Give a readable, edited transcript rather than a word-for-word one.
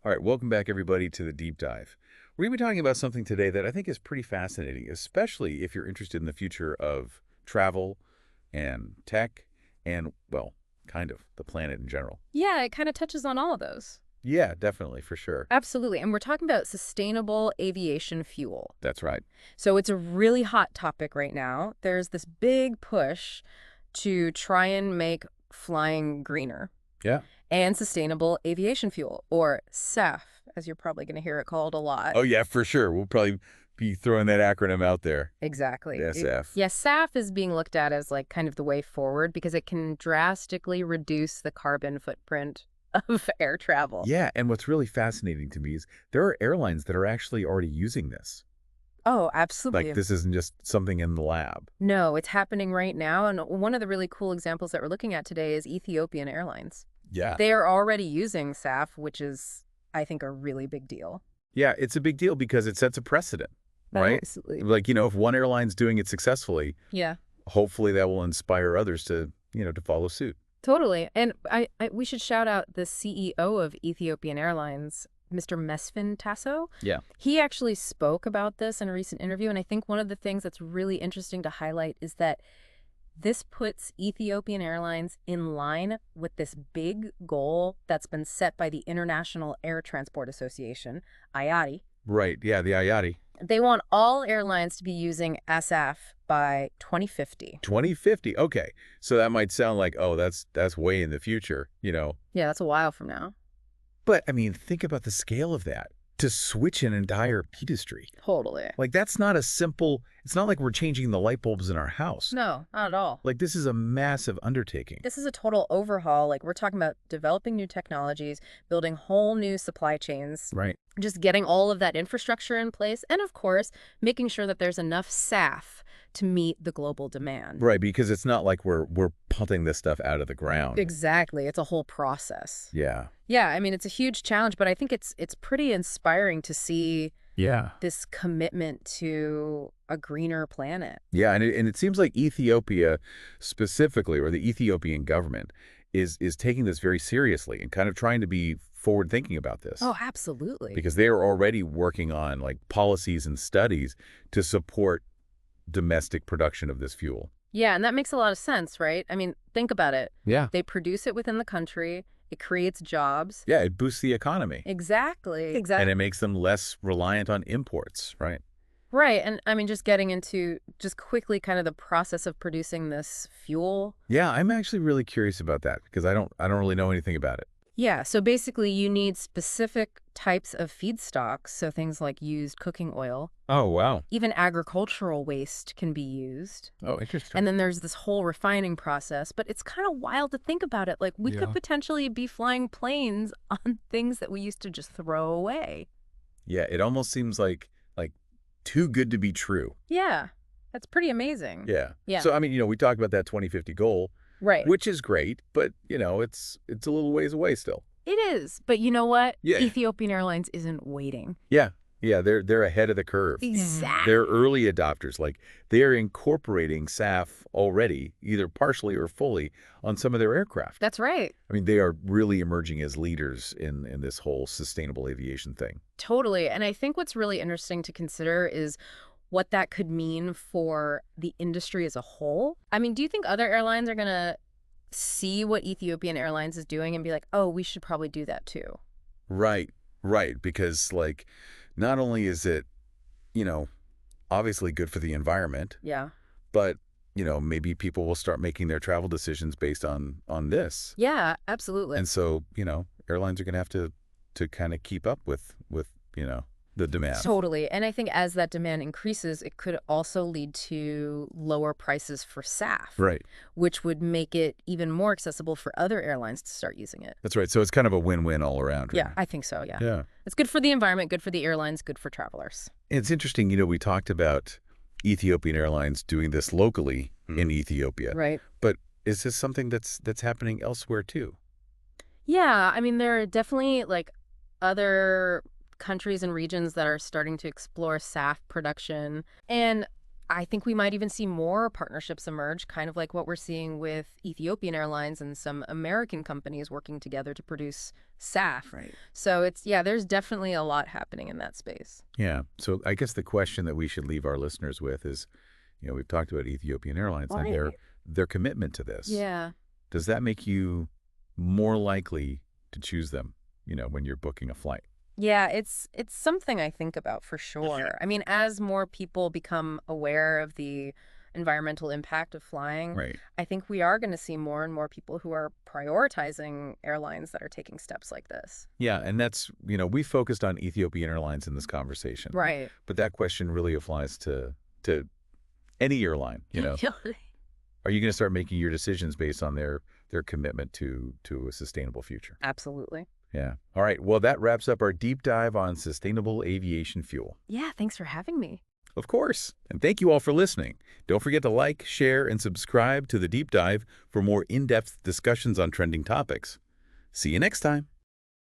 All right, welcome back, everybody, to the deep dive. We're going to be talking about something today that I think is pretty fascinating, especially if you're interested in the future of travel and tech and, well, kind of the planet in general. Yeah, it kind of touches on all of those. Yeah, definitely, for sure. Absolutely. And we're talking about sustainable aviation fuel. That's right. So it's a really hot topic right now. There's this big push to try and make flying greener Yeah. and sustainable aviation fuel, or SAF, as you're probably going to hear it called a lot. Oh, yeah, for sure. We'll probably be throwing that acronym out there. Exactly. The SF. Yeah, SAF is being looked at as like kind of the way forward because it can drastically reduce the carbon footprint of air travel. Yeah, and what's really fascinating to me is there are airlines that are actually already using this. Oh, Like, absolutely. this isn't just something in the lab. No, it's happening right now. And one of the really cool examples that we're looking at today is Ethiopian Airlines. Yeah. They are already using SAF, which is, I think, a really big deal. Yeah, it's a big deal because it sets a precedent, right? Absolutely. Like, if one airline's doing it successfully, Yeah, hopefully that will inspire others to follow suit. totally. And we should shout out the CEO of Ethiopian Airlines, Mr. Mesfin Tasso. Yeah. He actually spoke about this in a recent interview. And I think one of the things that's really interesting to highlight is that this puts Ethiopian Airlines in line with this big goal that's been set by the International Air Transport Association, IATA. Right. Yeah, the IATA. They want all airlines to be using SAF by 2050. 2050. Okay. So that might sound like, oh, that's way in the future. Yeah, that's a while from now. But I mean, think about the scale of that. To switch an entire industry. Totally. Like, that's not it's not like we're changing the light bulbs in our house. No, not at all. Like, this is a massive undertaking. This is a total overhaul. Like, we're talking about developing new technologies, building whole new supply chains, Right. just getting all of that infrastructure in place, and of course, making sure that there's enough SAF to meet the global demand. Right, because it's not like we're pumping this stuff out of the ground. Exactly. It's a whole process. Yeah. Yeah, I mean, it's a huge challenge, but I think it's pretty inspiring to see Yeah. this commitment to a greener planet. Yeah, and it seems like Ethiopia specifically, or the Ethiopian government, is taking this very seriously and kind of trying to be forward-thinking about this. Oh, absolutely. Because they are already working on like policies and studies to support domestic production of this fuel. Yeah, and that makes a lot of sense, right? I mean, think about it. Yeah. They produce it within the country. It creates jobs. Yeah, it boosts the economy. Exactly. And it makes them less reliant on imports, right? Right. And I mean, just getting into just quickly kind of the process of producing this fuel. Yeah, I'm actually really curious about that because I don't really know anything about it. Yeah. So basically, you need specific types of feedstocks. So things like used cooking oil, Oh, wow. even agricultural waste can be used. Oh, interesting. And then there's this whole refining process. But it's kind of wild to think about it. Like, we Yeah. could potentially be flying planes on things that we used to just throw away. Yeah, it almost seems like too good to be true. Yeah. That's pretty amazing. Yeah. Yeah. So, I mean, we talked about that 2050 goal, Right. which is great, but, it's a little ways away still. It is. But you know what? Yeah. Ethiopian Airlines isn't waiting. Yeah. Yeah, they're ahead of the curve. Exactly. They're early adopters. Like, they're incorporating SAF already, either partially or fully, on some of their aircraft. That's right. I mean, they are really emerging as leaders in this whole sustainable aviation thing. Totally. And I think what's really interesting to consider is what that could mean for the industry as a whole. I mean, do you think other airlines are going to see what Ethiopian Airlines is doing and be like, oh, we should probably do that too? Right, right. Because, like, not only is it, obviously good for the environment, Yeah. but, maybe people will start making their travel decisions based on this. Yeah, absolutely. And so, airlines are going to have to kind of keep up with the demand. Totally. And I think as that demand increases, it could also lead to lower prices for SAF, Right. which would make it even more accessible for other airlines to start using it. That's right. So it's kind of a win-win all around. Right? Yeah, I think so, yeah. Yeah. It's good for the environment, good for the airlines, good for travelers. It's interesting, we talked about Ethiopian Airlines doing this locally in Ethiopia. Right. But is this something that's happening elsewhere too? Yeah, I mean, there are definitely like other countries and regions that are starting to explore SAF production. And I think we might even see more partnerships emerge, kind of like what we're seeing with Ethiopian Airlines and some American companies working together to produce SAF. Right. So yeah, there's definitely a lot happening in that space. Yeah. So I guess the question that we should leave our listeners with is, we've talked about Ethiopian Airlines and Right. their commitment to this. Yeah. Does that make you more likely to choose them, when you're booking a flight? Yeah, it's something I think about for sure. I mean, as more people become aware of the environmental impact of flying, Right. I think we are going to see more and more people who are prioritizing airlines that are taking steps like this. Yeah, and that's, we focused on Ethiopian Airlines in this conversation. Right. But that question really applies to any airline, Are you going to start making your decisions based on their commitment to a sustainable future? Absolutely. Yeah. All right. Well, that wraps up our deep dive on sustainable aviation fuel. Yeah, thanks for having me. Of course. And thank you all for listening. Don't forget to like, share, and subscribe to The Deep Dive for more in-depth discussions on trending topics. See you next time.